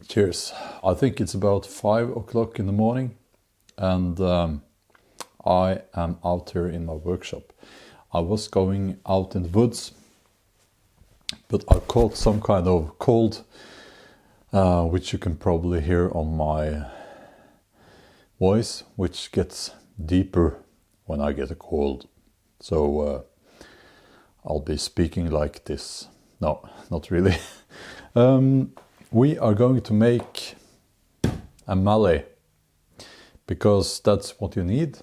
Cheers. I think it's about 5 o'clock in the morning, and I am out here in my workshop. I was going out in the woods, but I caught some kind of cold, which you can probably hear on my voice, which gets deeper when I get a cold. So I'll be speaking like this. No, not really. We are going to make a mallet, because that's what you need.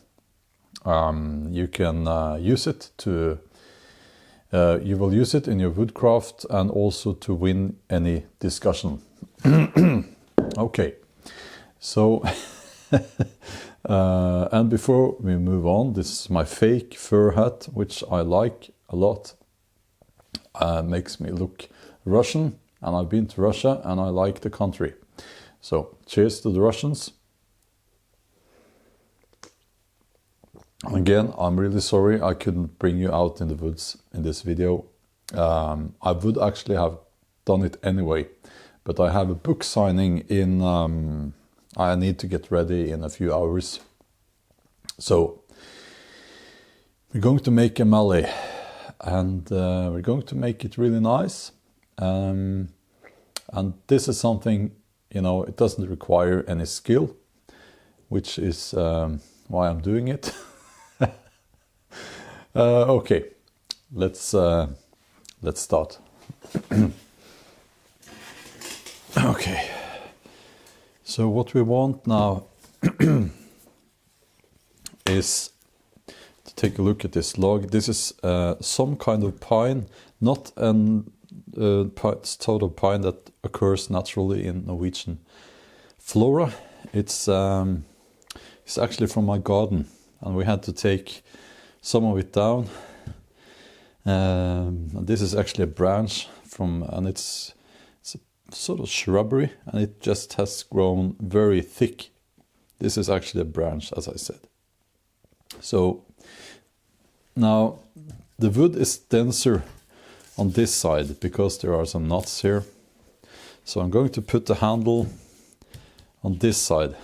You can use it to, you will use it in your woodcraft and also to win any discussion. Okay, so and before we move on, this is my fake fur hat, which I like a lot. Makes me look Russian, and I've been to Russia and I like the country. So cheers to the Russians. Again, I'm really sorry I couldn't bring you out in the woods in this video. I would actually have done it anyway, but I have a book signing in, I need to get ready in a few hours. So we're going to make a mallet, and we're going to make it really nice. And this is something, you know, it doesn't require any skill, which is why I'm doing it. Okay, let's start. Okay, so what we want now is to take a look at this log. This is some kind of pine, not an total pine that occurs naturally in Norwegian flora. It's actually from my garden, and we had to take some of it down. And this is actually a branch from, and it's a sort of shrubbery, and it just has grown very thick. This is actually a branch, as I said. So now the wood is denser on this side because there are some knots here. So I'm going to put the handle on this side,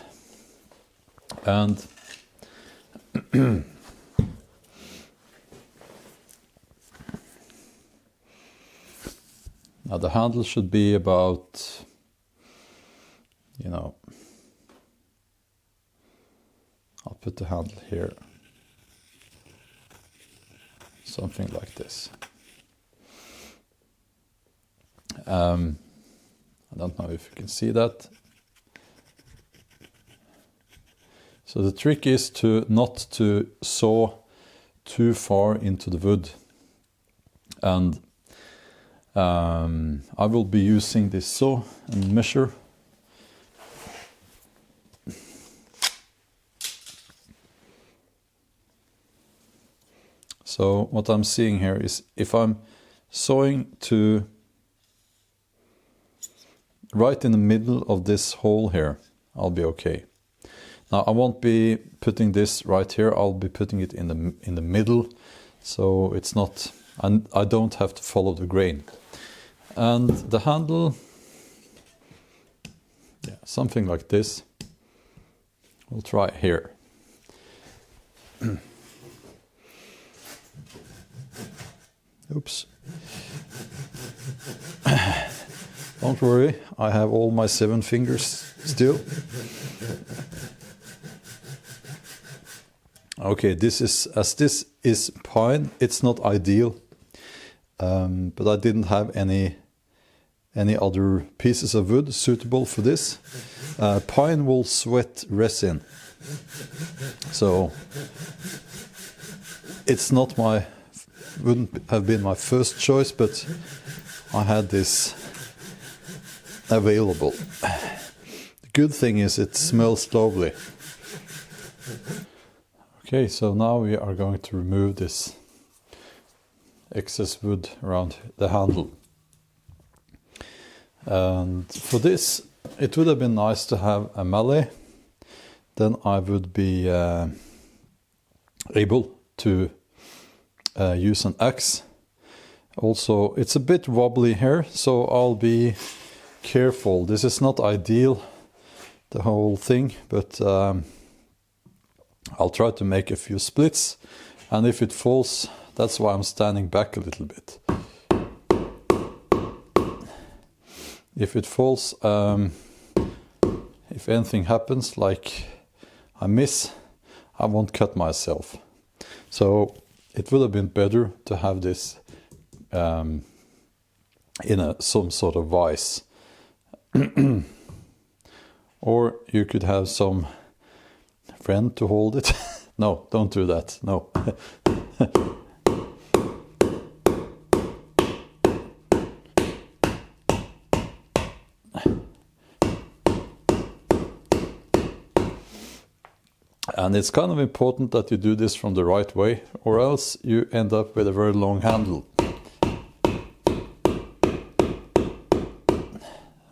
and now the handle should be about, you know, I'll put the handle here, something like this. I don't know if you can see that. So the trick is to not to saw too far into the wood, and I will be using this saw and measure. So what I'm seeing here is if I'm sawing to right in the middle of this hole here, I'll be okay. Now I won't be putting this right here, I'll be putting it in the middle, so it's not, and I don't have to follow the grain. And the handle, yeah, something like this. We'll try here. Oops. Don't worry, I have all my 7 fingers still. Okay, this is pine. It's not ideal, but I didn't have any other pieces of wood suitable for this. Pine will sweat resin, so it's not wouldn't have been my first choice, but I had this available. The good thing is it smells lovely. Okay, so now we are going to remove this excess wood around the handle. And for this, it would have been nice to have a mallet. Then I would be able to use an axe. Also, it's a bit wobbly here, so I'll be careful. This is not ideal, the whole thing, but I'll try to make a few splits, and if it falls, that's why I'm standing back a little bit. If it falls, if anything happens, like I miss, I won't cut myself. So it would have been better to have this in some sort of vise. Or you could have some friend to hold it. No, don't do that. No. And it's kind of important that you do this from the right way, or else you end up with a very long handle.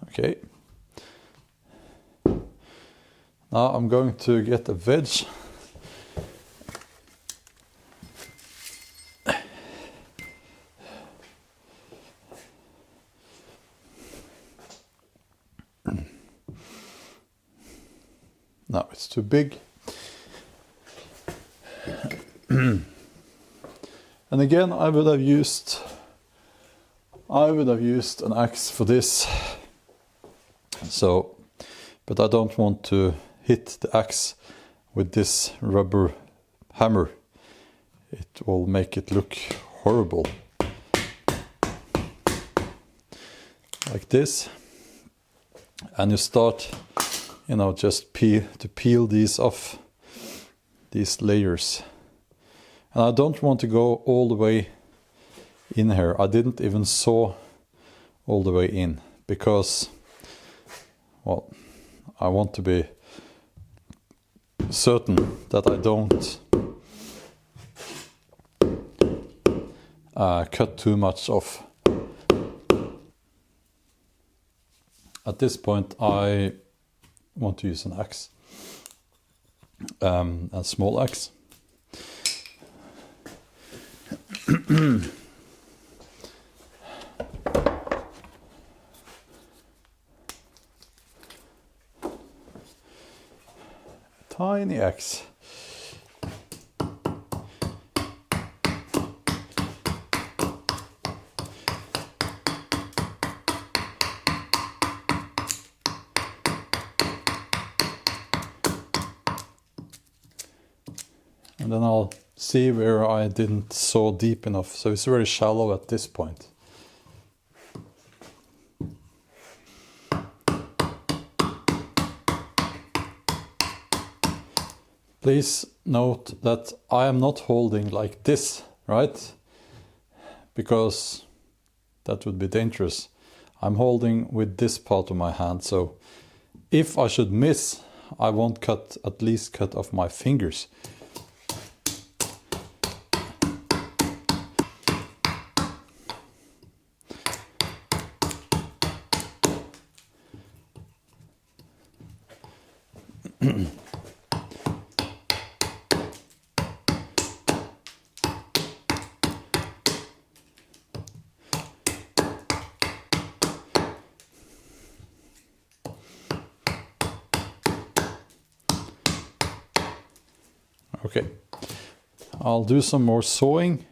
Okay. Now I'm going to get a wedge. No, it's too big. And again, I would have used an axe for this. So, but I don't want to hit the axe with this rubber hammer. It will make it look horrible. Like this. And you start, you know, just peel these off, these layers. And I don't want to go all the way in here. I didn't even saw all the way in because, well, I want to be certain that I don't cut too much off. At this point I want to use an axe, a small axe. Tiny axe. And then I'll see where I didn't saw deep enough. So it's very shallow at this point. Please note that I am not holding like this, right? Because that would be dangerous. I'm holding with this part of my hand, so if I should miss, I won't at least cut off my fingers. Okay, I'll do some more sawing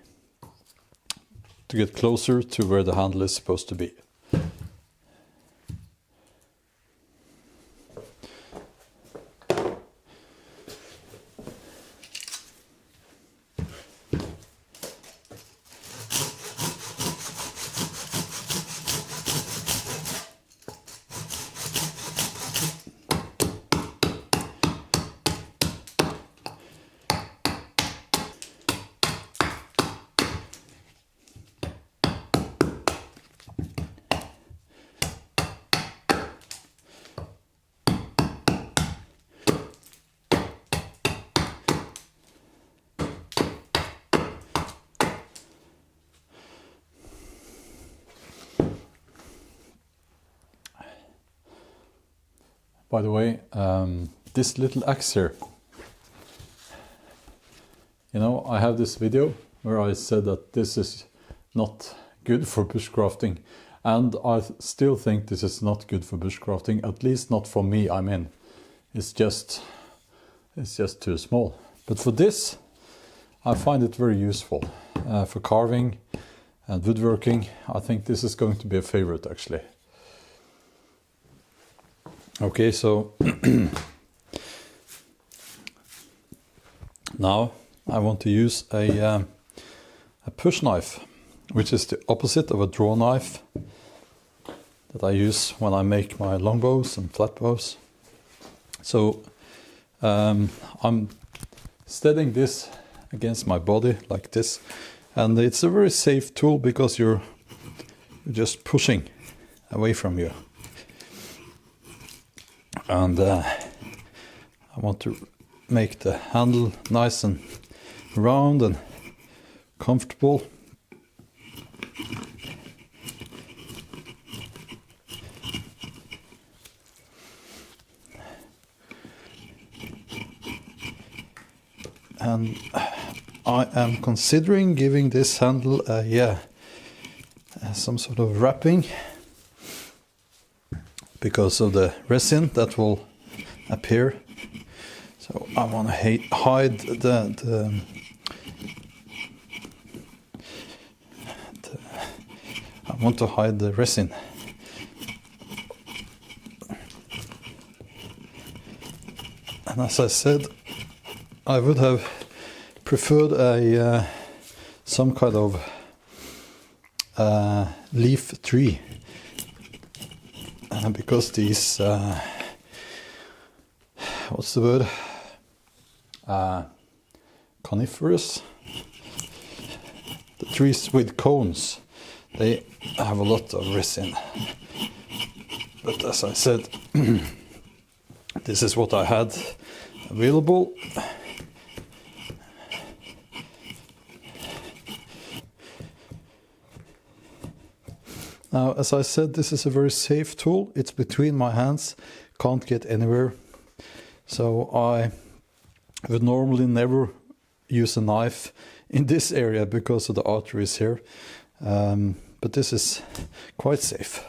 to get closer to where the handle is supposed to be. By the way, this little axe here, you know, I have this video where I said that this is not good for bushcrafting, And I still think this is not good for bushcrafting, at least not for me. I mean, it's just too small. But for this, I find it very useful for carving and woodworking. I think this is going to be a favorite actually. Okay, so now I want to use a push knife, which is the opposite of a draw knife that I use when I make my longbows and flatbows. So I'm steadying this against my body like this, and it's a very safe tool because you're just pushing away from you. And I want to make the handle nice and round and comfortable. And I am considering giving this handle some sort of wrapping because of the resin that will appear. So I want to hide I want to hide the resin. And as I said, I would have preferred some kind of leaf tree, because these what's the word? Coniferous. The trees with cones, they have a lot of resin. But as I said, this is what I had available. Now, as I said, this is a very safe tool. It's between my hands, can't get anywhere. So I would normally never use a knife in this area because of the arteries here. But this is quite safe.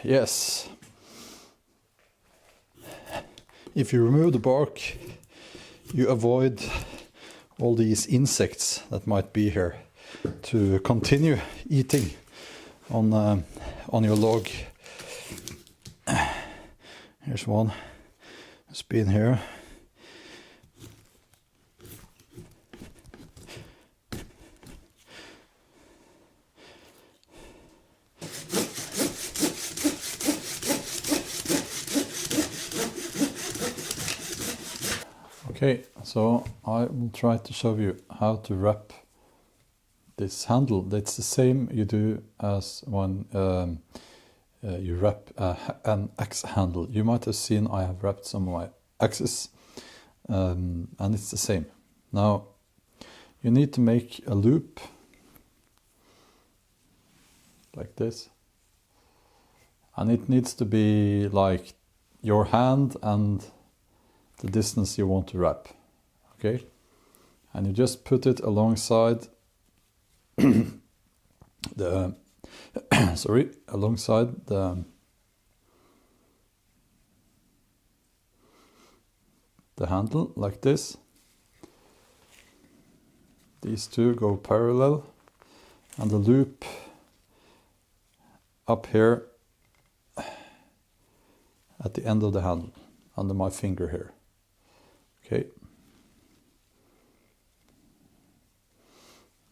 Yes. If you remove the bark, you avoid all these insects that might be here to continue eating on your log. Here's one. It's been here. Okay, so I will try to show you how to wrap this handle. That's the same you do as when you wrap an axe handle. You might have seen I have wrapped some of my axes, and it's the same. Now you need to make a loop like this, and it needs to be like your hand and the distance you want to wrap. Okay, and you just put it alongside the alongside the handle like this. These two go parallel, and the loop up here at the end of the handle under my finger here. Okay.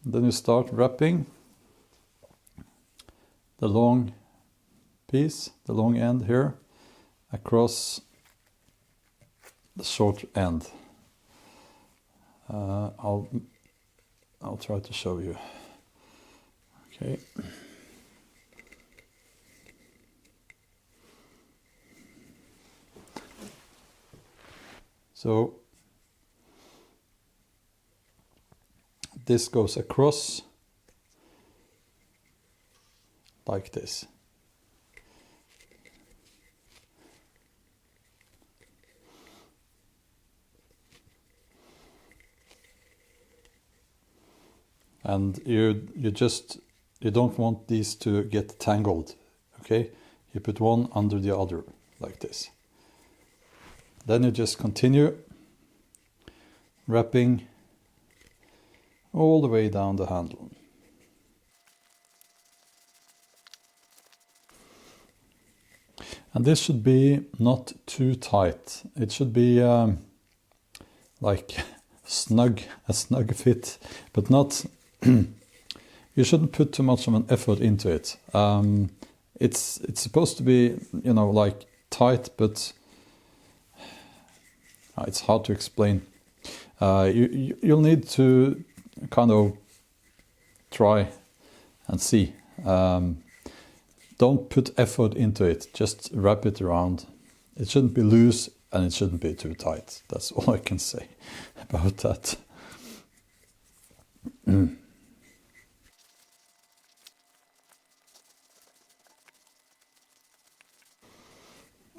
Then you start wrapping the long piece, the long end here, across the short end. I'll try to show you. Okay. So this goes across like this. And you don't want these to get tangled, okay? You put one under the other like this. Then you just continue wrapping all the way down the handle. And this should be not too tight. It should be like a snug fit, but not. You shouldn't put too much of an effort into it. It's supposed to be, you know, like tight, but it's hard to explain. You'll need to kind of try and see. Don't put effort into it, just wrap it around. It shouldn't be loose and it shouldn't be too tight. That's all I can say about that.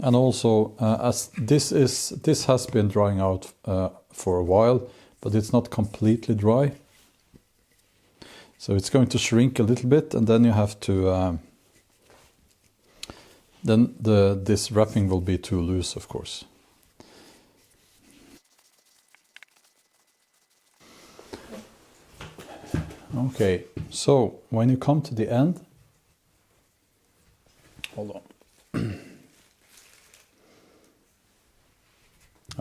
And also, as this has been drying out for a while, but it's not completely dry. So it's going to shrink a little bit, and then you have to. Then this wrapping will be too loose, of course. Okay, so when you come to the end, hold on.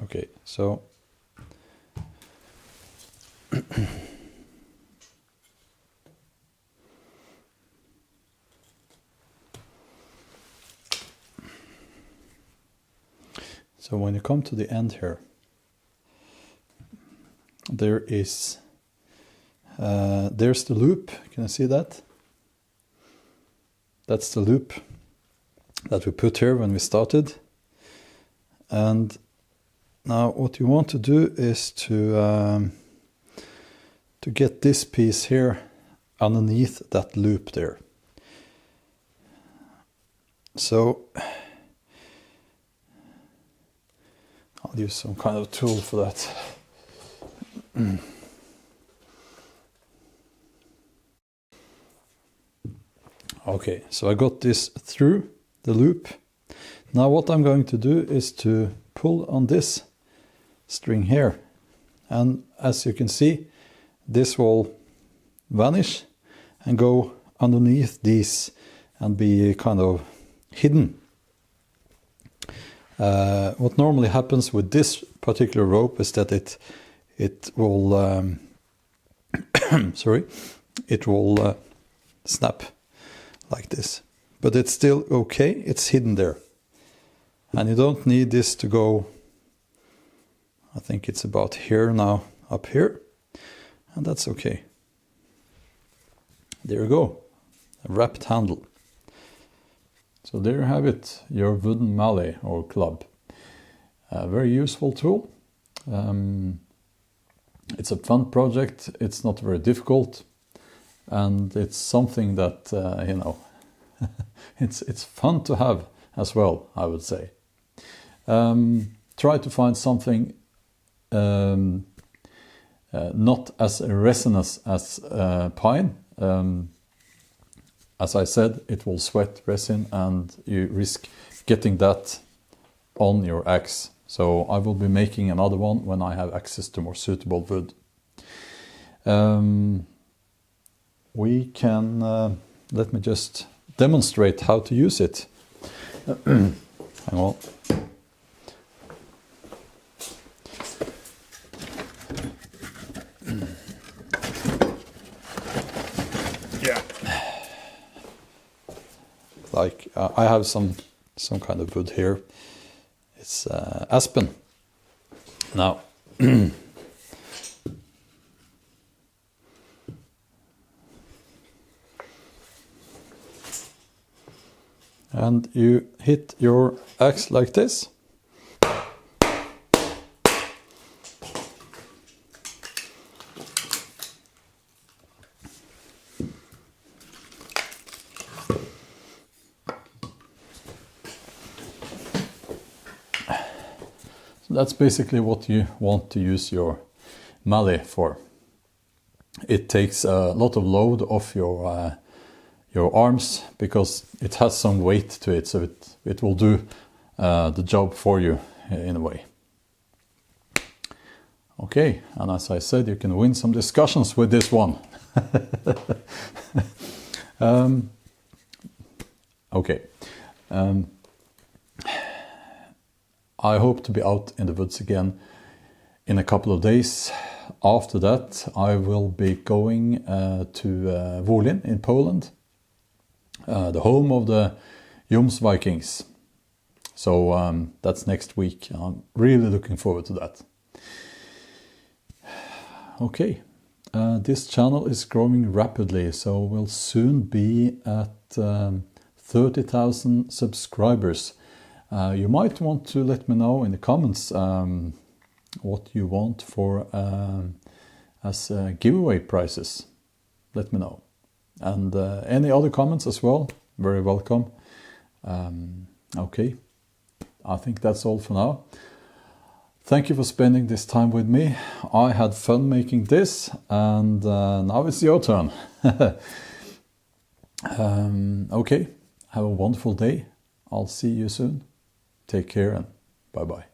Okay, so so when you come to the end here, there is there's the loop. Can you see that? That's the loop that we put here when we started. And now what you want to do is to get this piece here underneath that loop there. So I'll use some kind of tool for that. Okay, so I got this through the loop. Now what I'm going to do is to pull on this string here, and as you can see, this will vanish and go underneath these and be kind of hidden. What normally happens with this particular rope is that it will sorry, it will snap like this, but it's still okay. It's hidden there, and you don't need this to go. I think it's about here now, up here, and that's okay. There you go, a wrapped handle. So there you have it, your wooden mallet or club. A very useful tool. It's a fun project. It's not very difficult, and it's something that you know, it's fun to have as well, I would say. Try to find something not as resinous as pine. As I said, it will sweat resin and you risk getting that on your axe. So I will be making another one when I have access to more suitable wood. We can, let me just demonstrate how to use it. Hang on. Like I have some kind of wood here. It's aspen. Now, and you hit your axe like this. that's basically what you want to use your mallet for. It takes a lot of load off your arms because it has some weight to it, so it will do the job for you in a way. Okay, and as I said, you can win some discussions with this one. Okay. I hope to be out in the woods again in a couple of days. After that, I will be going to Volyn in Poland, the home of the Jomsvikings. So that's next week. I'm really looking forward to that. Okay, this channel is growing rapidly, so we'll soon be at 30,000 subscribers. You might want to let me know in the comments what you want for as giveaway prizes. Let me know. And any other comments as well, very welcome. Okay, I think that's all for now. Thank you for spending this time with me. I had fun making this, and now it's your turn. Okay, have a wonderful day. I'll see you soon. Take care and bye-bye.